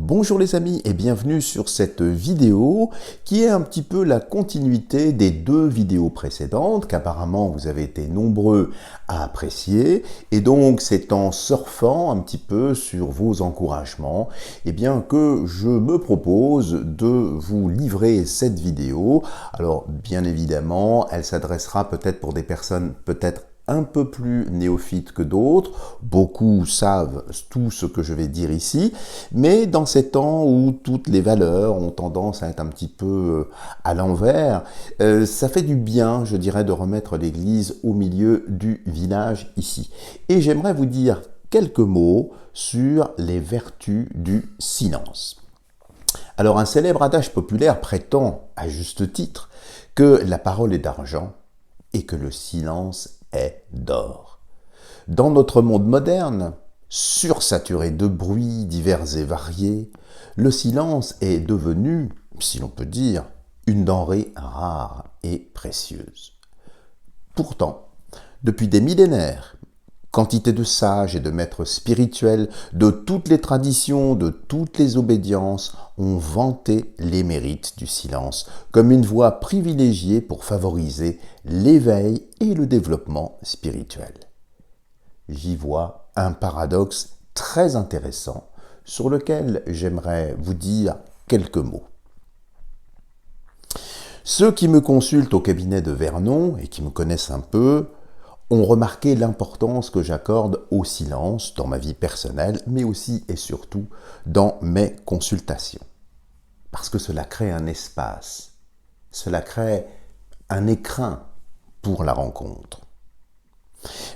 Bonjour les amis et bienvenue sur cette vidéo qui est un petit peu la continuité des deux vidéos précédentes qu'apparemment vous avez été nombreux à apprécier, et donc c'est en surfant un petit peu sur vos encouragements que je me propose de vous livrer cette vidéo. Alors bien évidemment elle s'adressera peut-être pour des personnes peut-être un peu plus néophytes que d'autres. Beaucoup savent tout ce que je vais dire ici, mais dans ces temps où toutes les valeurs ont tendance à être un petit peu à l'envers, ça fait du bien, je dirais, de remettre l'église au milieu du village ici. Et j'aimerais vous dire quelques mots sur les vertus du silence. Alors, un célèbre adage populaire prétend, à juste titre, que la parole est d'argent et que le silence est d'or. Dans notre monde moderne, sursaturé de bruits divers et variés, le silence est devenu, si l'on peut dire, une denrée rare et précieuse. Pourtant, depuis des millénaires, quantité de sages et de maîtres spirituels de toutes les traditions, de toutes les obédiences ont vanté les mérites du silence comme une voie privilégiée pour favoriser l'éveil et le développement spirituel. J'y vois un paradoxe très intéressant sur lequel j'aimerais vous dire quelques mots. Ceux qui me consultent au cabinet de Vernon et qui me connaissent un peu ont remarqué l'importance que j'accorde au silence dans ma vie personnelle, mais aussi et surtout dans mes consultations. Parce que cela crée un espace, cela crée un écrin pour la rencontre.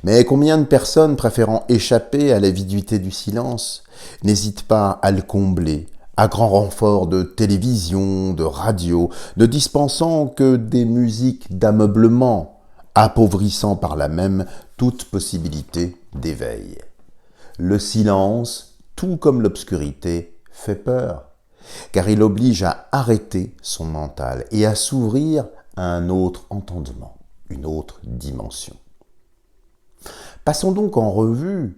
Mais combien de personnes préférant échapper à l'aviduité du silence n'hésitent pas à le combler, à grand renfort de télévision, de radio, ne dispensant que des musiques d'ameublement, appauvrissant par là même toute possibilité d'éveil. Le silence, tout comme l'obscurité, fait peur, car il oblige à arrêter son mental et à s'ouvrir à un autre entendement, une autre dimension. Passons donc en revue,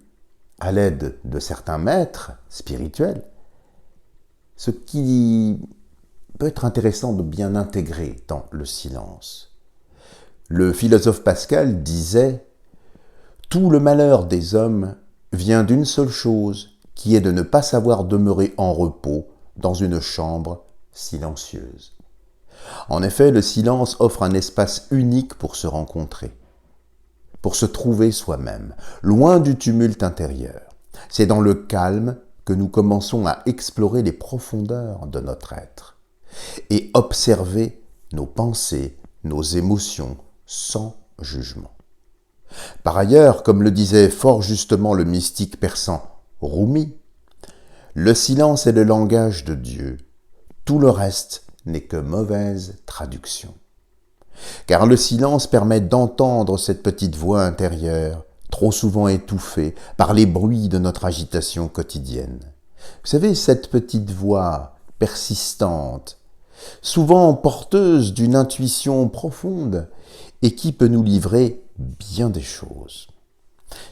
à l'aide de certains maîtres spirituels, ce qui peut être intéressant de bien intégrer dans le silence. Le philosophe Pascal disait « Tout le malheur des hommes vient d'une seule chose, qui est de ne pas savoir demeurer en repos dans une chambre silencieuse. » En effet, le silence offre un espace unique pour se rencontrer, pour se trouver soi-même, loin du tumulte intérieur. C'est dans le calme que nous commençons à explorer les profondeurs de notre être et observer nos pensées, nos émotions, sans jugement. Par ailleurs, comme le disait fort justement le mystique persan Rumi, le silence est le langage de Dieu, tout le reste n'est que mauvaise traduction. Car le silence permet d'entendre cette petite voix intérieure, trop souvent étouffée par les bruits de notre agitation quotidienne. Vous savez, cette petite voix persistante, souvent porteuse d'une intuition profonde, et qui peut nous livrer bien des choses.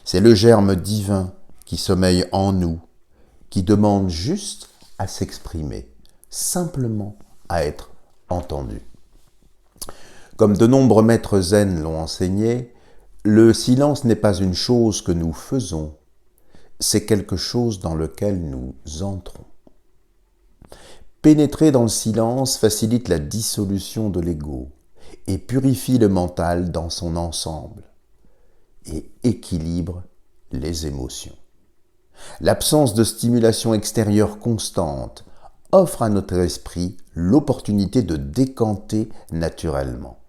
C'est le germe divin qui sommeille en nous, qui demande juste à s'exprimer, simplement à être entendu. Comme de nombreux maîtres zen l'ont enseigné, le silence n'est pas une chose que nous faisons, c'est quelque chose dans lequel nous entrons. Pénétrer dans le silence facilite la dissolution de l'ego et purifie le mental dans son ensemble et équilibre les émotions. L'absence de stimulation extérieure constante offre à notre esprit l'opportunité de décanter naturellement.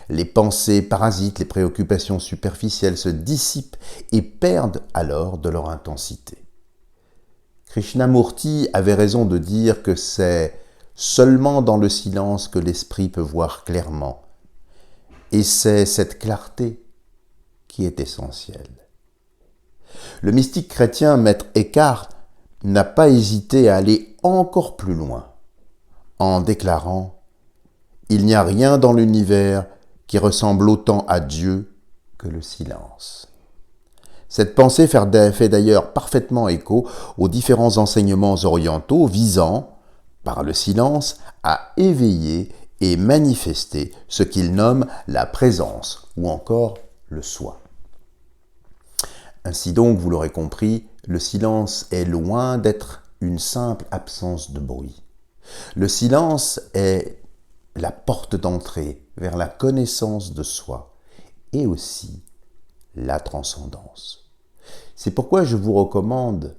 Les pensées parasites, les préoccupations superficielles se dissipent et perdent alors de leur intensité. Krishnamurti avait raison de dire que c'est seulement dans le silence que l'esprit peut voir clairement. Et c'est cette clarté qui est essentielle. Le mystique chrétien Maître Eckhart n'a pas hésité à aller encore plus loin en déclarant « Il n'y a rien dans l'univers qui ressemble autant à Dieu que le silence. » Cette pensée fait d'ailleurs parfaitement écho aux différents enseignements orientaux visant, par le silence, à éveiller et manifester ce qu'ils nomment la présence ou encore le soi. Ainsi donc, vous l'aurez compris, le silence est loin d'être une simple absence de bruit. Le silence est la porte d'entrée vers la connaissance de soi et aussi la transcendance. C'est pourquoi je vous recommande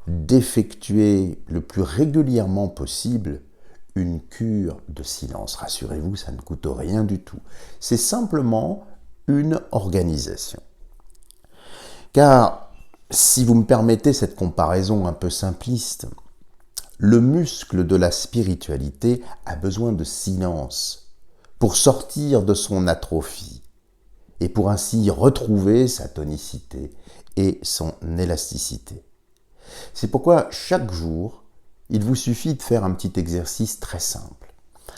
d'effectuer le plus régulièrement possible une cure de silence. Rassurez-vous, ça ne coûte rien du tout. C'est simplement une organisation. Car, si vous me permettez cette comparaison un peu simpliste, le muscle de la spiritualité a besoin de silence pour sortir de son atrophie et pour ainsi retrouver sa tonicité et son élasticité. C'est pourquoi chaque jour, il vous suffit de faire un petit exercice très simple.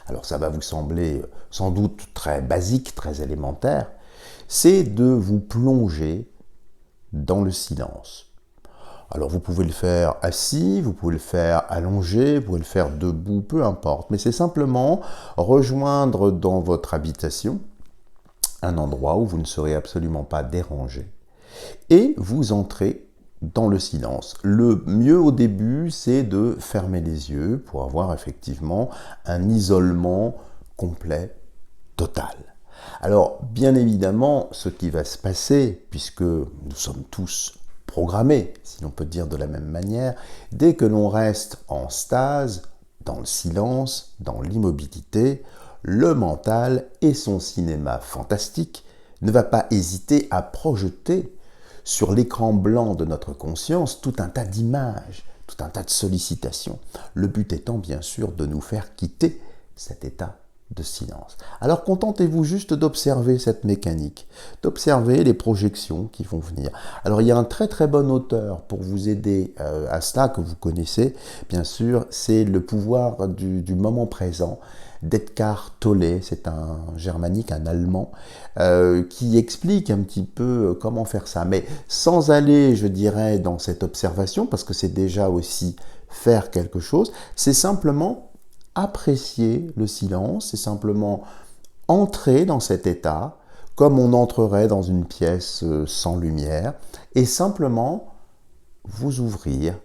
Alors ça va vous sembler sans doute très basique, très élémentaire, c'est de vous plonger dans le silence. Alors vous pouvez le faire assis, vous pouvez le faire allongé, vous pouvez le faire debout, peu importe. Mais c'est simplement rejoindre dans votre habitation un endroit où vous ne serez absolument pas dérangé. Et vous entrez dans le silence. Le mieux au début, c'est de fermer les yeux pour avoir effectivement un isolement complet, total. Alors, bien évidemment, ce qui va se passer, puisque nous sommes tous programmés, si l'on peut dire de la même manière, dès que l'on reste en stase, dans le silence, dans l'immobilité, le mental et son cinéma fantastique ne va pas hésiter à projeter sur l'écran blanc de notre conscience tout un tas d'images, tout un tas de sollicitations. Le but étant bien sûr de nous faire quitter cet état de silence. Alors contentez-vous juste d'observer cette mécanique, d'observer les projections qui vont venir. Alors il y a un très très bon auteur pour vous aider à cela que vous connaissez, bien sûr, c'est Le pouvoir du moment présent d'Eckhart Tolle, c'est un germanique, un allemand, qui explique un petit peu comment faire ça, mais sans aller, je dirais, dans cette observation, parce que c'est déjà aussi faire quelque chose, c'est simplement apprécier le silence, c'est simplement entrer dans cet état, comme on entrerait dans une pièce sans lumière, et simplement vous ouvrir,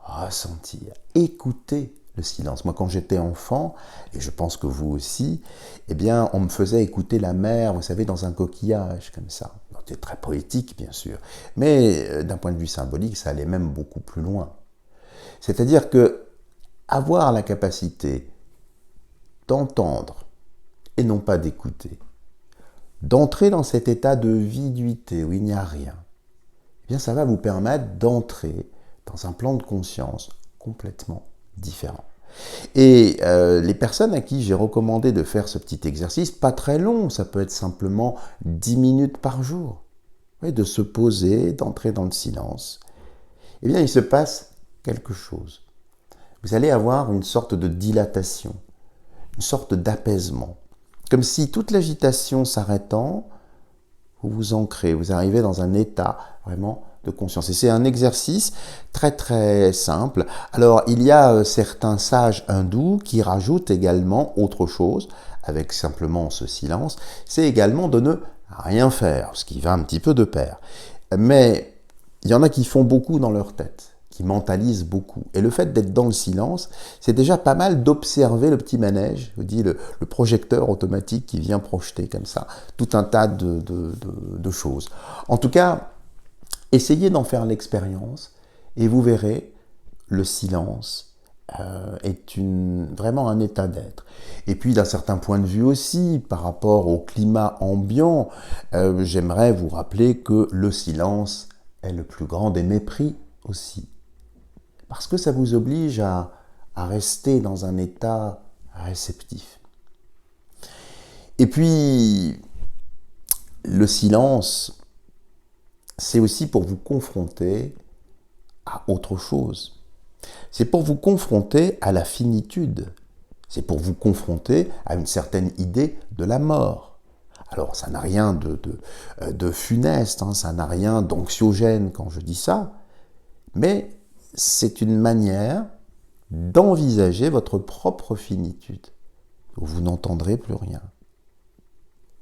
ressentir, écouter le silence. Moi, quand j'étais enfant, et je pense que vous aussi, eh bien, on me faisait écouter la mer, vous savez, dans un coquillage, comme ça. C'était très poétique, bien sûr, mais d'un point de vue symbolique, ça allait même beaucoup plus loin. C'est-à-dire que avoir la capacité d'entendre et non pas d'écouter, d'entrer dans cet état de viduité où il n'y a rien, eh bien ça va vous permettre d'entrer dans un plan de conscience complètement différent. Et les personnes à qui j'ai recommandé de faire ce petit exercice, pas très long, ça peut être simplement 10 minutes par jour, oui, de se poser, d'entrer dans le silence, eh bien il se passe quelque chose. Vous allez avoir une sorte de dilatation, une sorte d'apaisement. Comme si toute l'agitation s'arrêtant, vous vous ancrez, vous arrivez dans un état vraiment de conscience. Et c'est un exercice très très simple. Alors il y a certains sages hindous qui rajoutent également autre chose, avec simplement ce silence, c'est également de ne rien faire, ce qui va un petit peu de pair. Mais il y en a qui font beaucoup dans leur tête, qui mentalisent beaucoup. Et le fait d'être dans le silence, c'est déjà pas mal d'observer le petit manège, je vous dis, le projecteur automatique qui vient projeter comme ça tout un tas de choses. En tout cas, essayez d'en faire l'expérience et vous verrez, le silence est vraiment un état d'être. Et puis d'un certain point de vue aussi, par rapport au climat ambiant, j'aimerais vous rappeler que le silence est le plus grand des mépris aussi. Parce que ça vous oblige à rester dans un état réceptif. Et puis, le silence, c'est aussi pour vous confronter à autre chose. C'est pour vous confronter à la finitude. C'est pour vous confronter à une certaine idée de la mort. Alors, ça n'a rien de funeste, hein, ça n'a rien d'anxiogène quand je dis ça, mais c'est une manière d'envisager votre propre finitude, où vous n'entendrez plus rien.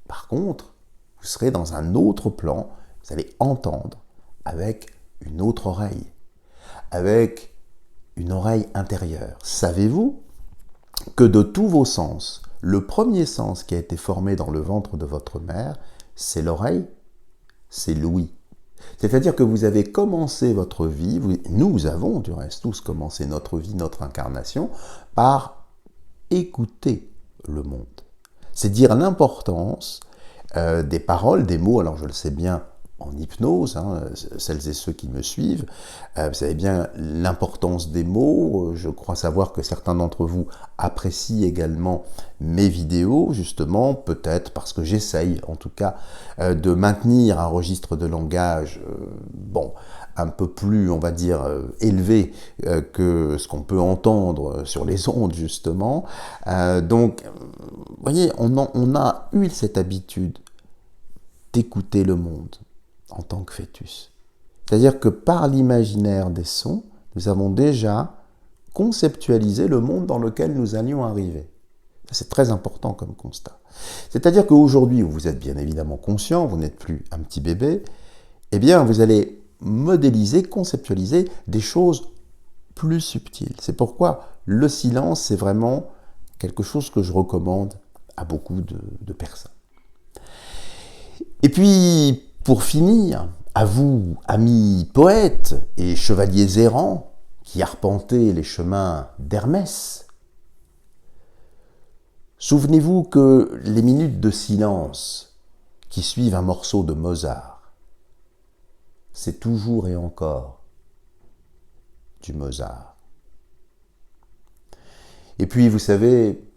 Par contre, vous serez dans un autre plan, vous allez entendre avec une autre oreille, avec une oreille intérieure. Savez-vous que de tous vos sens, le premier sens qui a été formé dans le ventre de votre mère, c'est l'oreille, c'est l'ouïe. C'est-à-dire que vous avez commencé votre vie, nous avons du reste tous commencé notre vie, notre incarnation, par écouter le monde. C'est dire l'importance des paroles, des mots. Alors je le sais bien en hypnose, hein, celles et ceux qui me suivent, vous savez bien l'importance des mots. Je crois savoir que certains d'entre vous apprécient également mes vidéos, justement, peut-être parce que j'essaye, en tout cas, de maintenir un registre de langage, un peu plus, on va dire, élevé que ce qu'on peut entendre sur les ondes, justement. Donc, vous voyez, on a eu cette habitude d'écouter le monde en tant que fœtus. C'est-à-dire que par l'imaginaire des sons, nous avons déjà conceptualisé le monde dans lequel nous allions arriver. C'est très important comme constat. C'est-à-dire qu'aujourd'hui, où vous êtes bien évidemment conscient, vous n'êtes plus un petit bébé, eh bien, vous allez modéliser, conceptualiser des choses plus subtiles. C'est pourquoi le silence, c'est vraiment quelque chose que je recommande à beaucoup de personnes. Et puis, pour finir, à vous, amis poètes et chevaliers errants, qui arpentez les chemins d'Hermès, souvenez-vous que les minutes de silence qui suivent un morceau de Mozart, c'est toujours et encore du Mozart. Et puis, vous savez,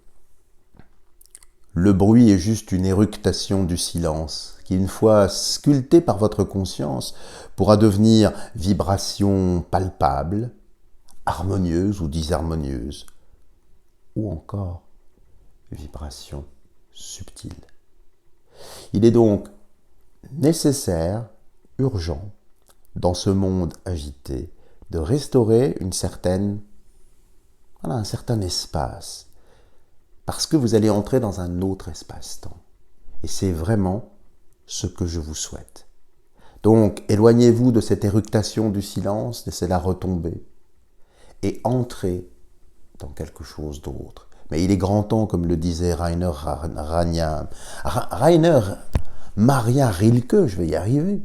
le bruit est juste une éructation du silence qui, une fois sculpté par votre conscience, pourra devenir vibration palpable, harmonieuse ou disharmonieuse, ou encore vibration subtile. Il est donc nécessaire, urgent, dans ce monde agité, de restaurer un certain espace, parce que vous allez entrer dans un autre espace-temps. Et c'est vraiment ce que je vous souhaite. Donc, éloignez-vous de cette éructation du silence, laissez-la retomber, et entrez dans quelque chose d'autre. Mais il est grand temps, comme le disait Rainer Maria Rilke, je vais y arriver,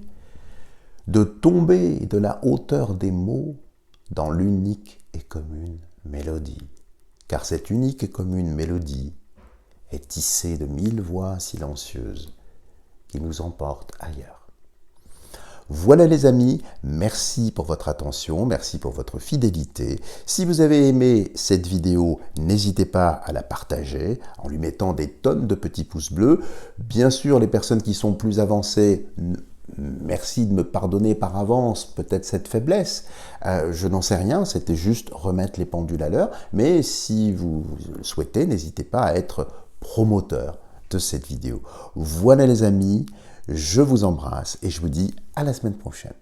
de tomber de la hauteur des mots dans l'unique et commune mélodie. Car cette unique et commune mélodie est tissée de 1000 voix silencieuses qui nous emportent ailleurs. Voilà les amis, merci pour votre attention, merci pour votre fidélité. Si vous avez aimé cette vidéo, n'hésitez pas à la partager en lui mettant des tonnes de petits pouces bleus. Bien sûr, les personnes qui sont plus avancées, merci de me pardonner par avance peut-être cette faiblesse. Je n'en sais rien, c'était juste remettre les pendules à l'heure. Mais si vous le souhaitez, n'hésitez pas à être promoteur de cette vidéo. Voilà les amis, je vous embrasse et je vous dis à la semaine prochaine.